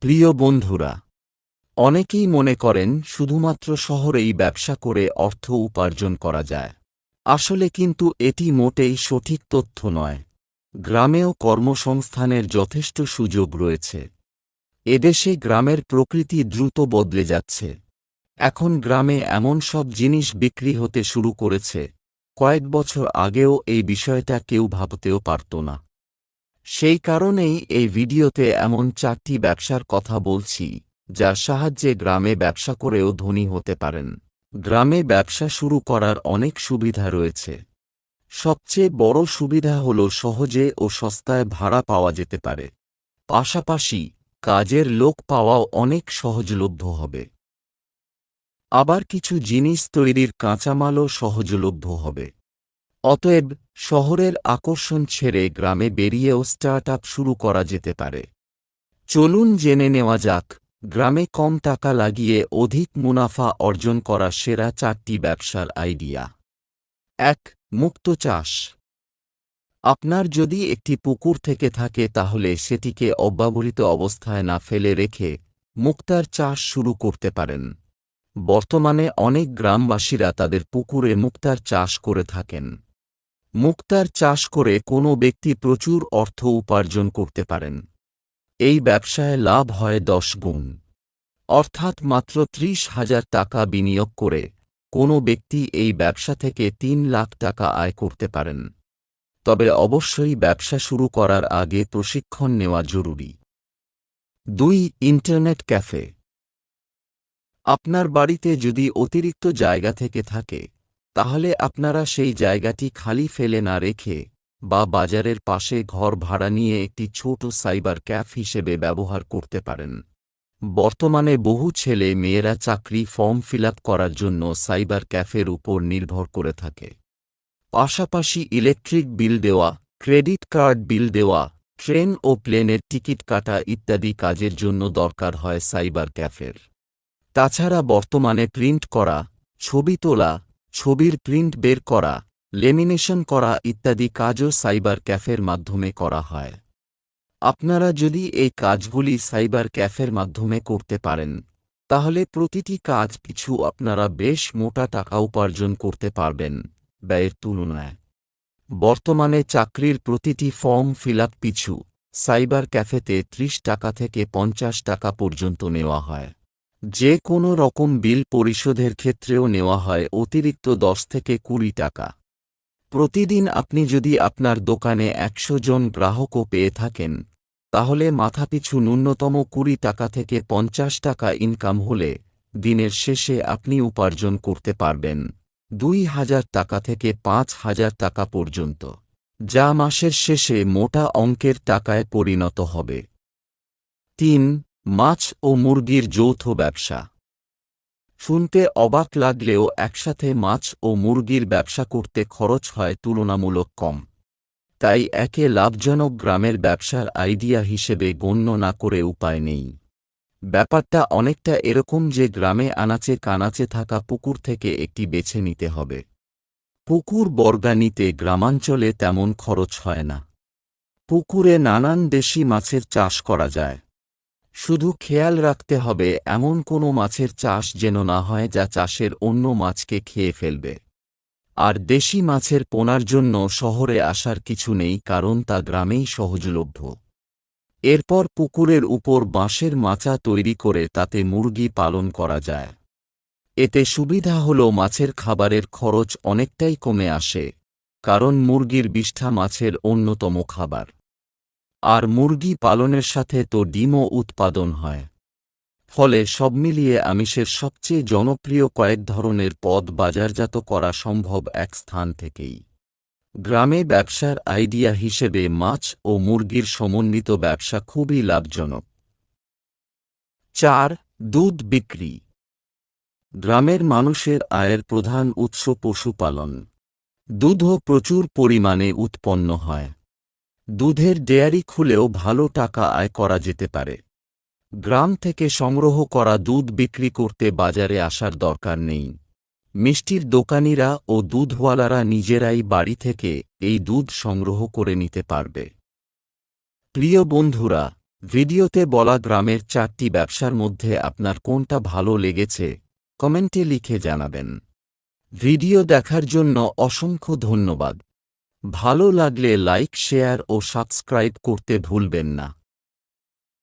প্রিয় বন্ধুরা, অনেকেই মনে করেন শুধুমাত্র শহরেই ব্যবসা করে অর্থ উপার্জন করা যায়। আসলে কিন্তু এটি মোটেই সঠিক তথ্য নয়। গ্রামেও কর্মসংস্থানের যথেষ্ট সুযোগ রয়েছে। এদেশে গ্রামের প্রকৃতি দ্রুত বদলে যাচ্ছে। এখন গ্রামে এমন সব জিনিস বিক্রি হতে শুরু করেছে, কয়েক বছর আগেও এই বিষয়টা কেউ ভাবতেও পারত না। সেই কারণেই এই ভিডিওতে এমন 4টি ব্যবসার কথা বলছি, যার সাহায্যে গ্রামে ব্যবসা করেও ধনী হতে পারেন। গ্রামে ব্যবসা শুরু করার অনেক সুবিধা রয়েছে। সবচেয়ে বড় সুবিধা হল সহজে ও সস্তায় ভাড়া পাওয়া যেতে পারে। পাশাপাশি কাজের লোক পাওয়াও অনেক সহজলভ্য হবে। আবার কিছু জিনিস তৈরির কাঁচামালও সহজলভ্য হবে। অতএব শহরের আকর্ষণ ছেড়ে গ্রামে বেরিয়েও স্টার্টআপ শুরু করা যেতে পারে। চলুন জেনে নেওয়া যাক গ্রামে কম টাকা লাগিয়ে অধিক মুনাফা অর্জন করা সেরা 4টি ব্যবসার আইডিয়া। 1. মুক্তো চাষ। আপনার যদি একটি পুকুর থেকে থাকে তাহলে সেটিকে অব্যবহৃত অবস্থায় না ফেলে রেখে মুক্তার চাষ শুরু করতে পারেন। বর্তমানে অনেক গ্রামবাসীরা তাদের পুকুরে মুক্তার চাষ করে থাকেন। মুক্তার চাষ করে কোনো ব্যক্তি প্রচুর অর্থ উপার্জন করতে পারেন। এই ব্যবসায় লাভ হয় 10 গুণ। অর্থাৎ মাত্র 30,000 টাকা বিনিয়োগ করে কোনো ব্যক্তি এই ব্যবসা থেকে 3 লাখ টাকা আয় করতে পারেন। তবে অবশ্যই ব্যবসা শুরু করার আগে প্রশিক্ষণ নেওয়া জরুরি। 2. Internet cafe. আপনার বাড়িতে যদি অতিরিক্ত জায়গা থেকে থাকে, তাহলে আপনারা সেই জায়গাটি খালি ফেলে না রেখে বা বাজারের পাশে ঘর ভাড়া নিয়ে একটি ছোট সাইবার ক্যাফ হিসেবে ব্যবহার করতে পারেন। বর্তমানে বহু ছেলে মেয়েরা চাকরি ফর্ম ফিল আপ করার জন্য সাইবার ক্যাফের উপর নির্ভর করে থাকে। পাশাপাশি ইলেকট্রিক বিল দেওয়া, ক্রেডিট কার্ড বিল দেওয়া, ট্রেন ও প্লেনের টিকিট কাটা ইত্যাদি কাজের জন্য দরকার হয় সাইবার ক্যাফের। তাছাড়া বর্তমানে প্রিন্ট করা, ছবি তোলা, ছবির প্রিন্ট বের করা, লেমিনেশন করা ইত্যাদি কাজও সাইবার ক্যাফের মাধ্যমে করা হয়। আপনারা যদি এই কাজগুলি সাইবার ক্যাফের মাধ্যমে করতে পারেন, তাহলে প্রতিটি কাজ পিছু আপনারা বেশ মোটা টাকা উপার্জন করতে পারবেন ব্যয়ের তুলনায়। বর্তমানে চাকরির প্রতিটি ফর্ম ফিল আপ পিছু সাইবার ক্যাফেতে 30 টাকা থেকে 50 টাকা পর্যন্ত নেওয়া হয়। যে কোনো রকম বিল পরিশোধের ক্ষেত্রেও নেওয়া হয় অতিরিক্ত 10 থেকে 20 টাকা। প্রতিদিন আপনি যদি আপনার দোকানে 100 জন গ্রাহকও পেয়ে থাকেন, তাহলে মাথাপিছু ন্যূনতম 20 টাকা থেকে 50 টাকা ইনকাম হলে দিনের শেষে আপনি উপার্জন করতে পারবেন 2,000 টাকা থেকে 5,000 টাকা পর্যন্ত, যা মাসের শেষে মোটা অঙ্কের টাকায় পরিণত হবে। 3. মাছ ও মুরগির যৌথ ব্যবসা। শুনতে অবাক লাগলেও একসাথে মাছ ও মুরগির ব্যবসা করতে খরচ হয় তুলনামূলক কম। তাই একে লাভজনক গ্রামের ব্যবসার আইডিয়া হিসেবে গণ্য না করে উপায় নেই। ব্যাপারটা অনেকটা এরকম যে গ্রামে আনাচে কানাচে থাকা পুকুর থেকে একটি বেছে নিতে হবে। পুকুর বর্গা নিতে গ্রামাঞ্চলে তেমন খরচ হয় না। পুকুরে নানান দেশি মাছের চাষ করা যায়। শুধু খেয়াল রাখতে হবে এমন কোনো মাছের চাষ যেন না হয় যা চাষের অন্য মাছকে খেয়ে ফেলবে। আর দেশি মাছের পোনার জন্য শহরে আসার কিছু নেই, কারণ তা গ্রামেই সহজলভ্য। এরপর পুকুরের উপর বাঁশের মাচা তৈরি করে তাতে মুরগি পালন করা যায়। এতে সুবিধা হল মাছের খাবারের খরচ অনেকটাই কমে আসে, কারণ মুরগির বিষ্ঠা মাছের অন্যতম খাবার। আর মুরগি পালনের সাথে তো ডিমও উৎপাদন হয়। ফলে সব মিলিয়ে আমিষের সবচেয়ে জনপ্রিয় কয়েক ধরনের পদ বাজারজাত করা সম্ভব এক স্থান থেকেই। গ্রামে ব্যবসার আইডিয়া হিসেবে মাছ ও মুরগির সমন্বিত ব্যবসা খুবই লাভজনক। 4. দুধ বিক্রি। গ্রামের মানুষের আয়ের প্রধান উৎস পশুপালন। দুধও প্রচুর পরিমাণে উৎপন্ন হয়। দুধের ডেয়ারি খুলেও ভালো টাকা আয় করা যেতে পারে। গ্রাম থেকে সংগ্রহ করা দুধ বিক্রি করতে বাজারে আসার দরকার নেই। মিষ্টির দোকানিরা ও দুধওয়ালারা নিজেরাই বাড়ি থেকে এই দুধ সংগ্রহ করে নিতে পারবে। প্রিয় বন্ধুরা, ভিডিওতে বলা গ্রামের 4টি ব্যবসার মধ্যে আপনার কোনটা ভালো লেগেছে কমেন্টে লিখে জানাবেন। ভিডিও দেখার জন্য অসংখ্য ধন্যবাদ। ভালো লাগলে লাইক, শেয়ার ও সাবস্ক্রাইব করতে ভুলবেন না।